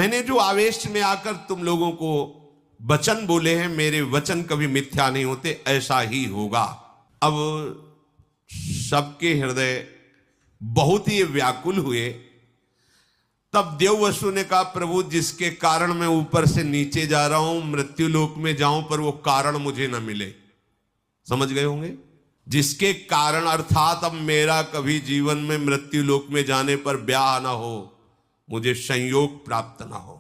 मैंने जो आवेश में आकर तुम लोगों को वचन बोले हैं, मेरे वचन कभी मिथ्या नहीं होते, ऐसा ही होगा। अब सबके हृदय बहुत ही व्याकुल हुए। तब देववसु ने कहा, प्रभु जिसके कारण मैं ऊपर से नीचे जा रहा हूं, मृत्यु लोक में जाऊं, पर वो कारण मुझे न मिले। समझ गए होंगे, जिसके कारण अर्थात अब मेरा कभी जीवन में मृत्यु लोक में जाने पर ब्याह ना हो, मुझे संयोग प्राप्त ना हो।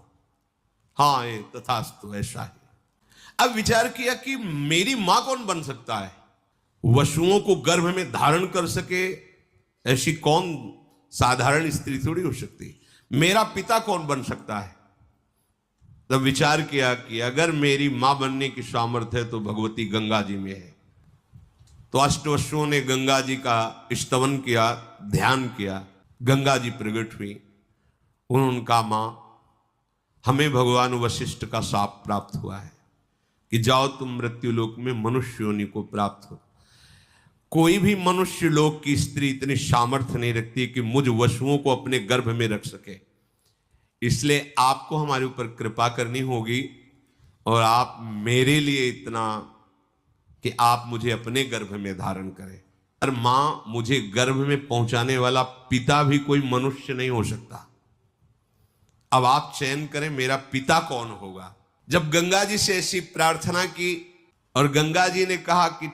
हाँ, ये तथास्तु, ऐसा ही। अब विचार किया कि मेरी मां कौन बन सकता है, वसुओं को गर्भ में धारण कर सके ऐसी कौन साधारण स्त्री थोड़ी हो सकती, मेरा पिता कौन बन सकता है। तब विचार किया कि अगर मेरी मां बनने की सामर्थ्य है तो भगवती गंगा जी में है। तो अष्टवसुओं ने गंगा जी का स्तवन किया, ध्यान किया, गंगा जी प्रकट हुई। उनका मां, हमें भगवान वशिष्ठ का शाप प्राप्त हुआ है कि जाओ तुम मृत्यु लोक में मनुष्य योनि को प्राप्त हो। कोई भी मनुष्य लोक की स्त्री इतनी सामर्थ्य नहीं रखती कि मुझ वसुओं को अपने गर्भ में रख सके। इसलिए आपको हमारे ऊपर कृपा करनी होगी और आप मेरे लिए इतना कि आप मुझे अपने गर्भ में धारण करें। और मां, मुझे गर्भ में पहुंचाने वाला पिता भी कोई मनुष्य नहीं हो सकता। अब आप चयन करें मेरा पिता कौन होगा। जब गंगा जी से ऐसी प्रार्थना की और गंगा जी ने कहा कि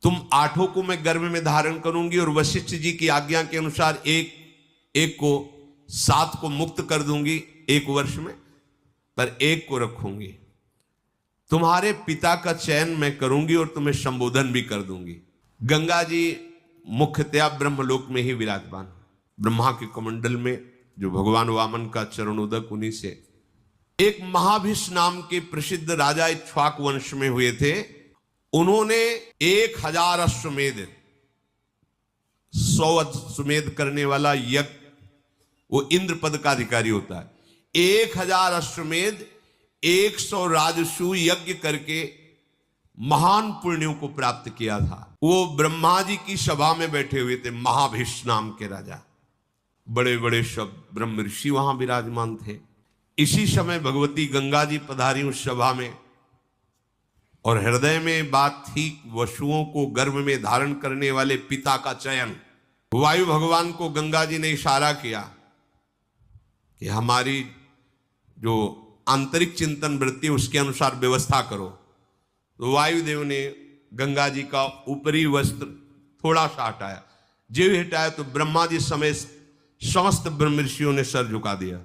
तुम 8 को मैं गर्भ में धारण करूंगी और वशिष्ठ जी की आज्ञा के अनुसार एक को 7 को मुक्त कर दूंगी 1 वर्ष में, पर 1 को रखूंगी। तुम्हारे पिता का चयन मैं करूंगी और तुम्हें संबोधन भी कर दूंगी। गंगा जी मुख्यतया ब्रह्मलोक में ही विराजमान, ब्रह्मा के कमंडल में, जो भगवान वामन का चरणोदक उन्हीं से। एक महाभिष नाम के प्रसिद्ध राजा इक्ष्वाक वंश में हुए थे। उन्होंने 1000 अश्वमेध, 100 अश्वमेध करने वाला यज्ञ, वो इंद्र पद का अधिकारी होता है। 1000 अश्वमेध, 100 राजसूय यज्ञ करके महान पुण्यों को प्राप्त किया था। वो ब्रह्मा जी की सभा में बैठे हुए थे, महाभिष नाम के राजा। बड़े बड़े सब ब्रह्म ऋषि वहां विराजमान थे। इसी समय भगवती गंगा जी पधारी उस सभा में और हृदय में बात थी, वसुओं को गर्भ में धारण करने वाले पिता का चयन। वायु भगवान को गंगा जी ने इशारा किया कि हमारी जो आंतरिक चिंतन वृत्ति उसके अनुसार व्यवस्था करो। तो वायुदेव ने गंगा जी का ऊपरी वस्त्र थोड़ा सा हटाया। जो हटाया तो ब्रह्मा जी समेत समस्त ब्रह्म ऋषियों ने सर झुका दिया।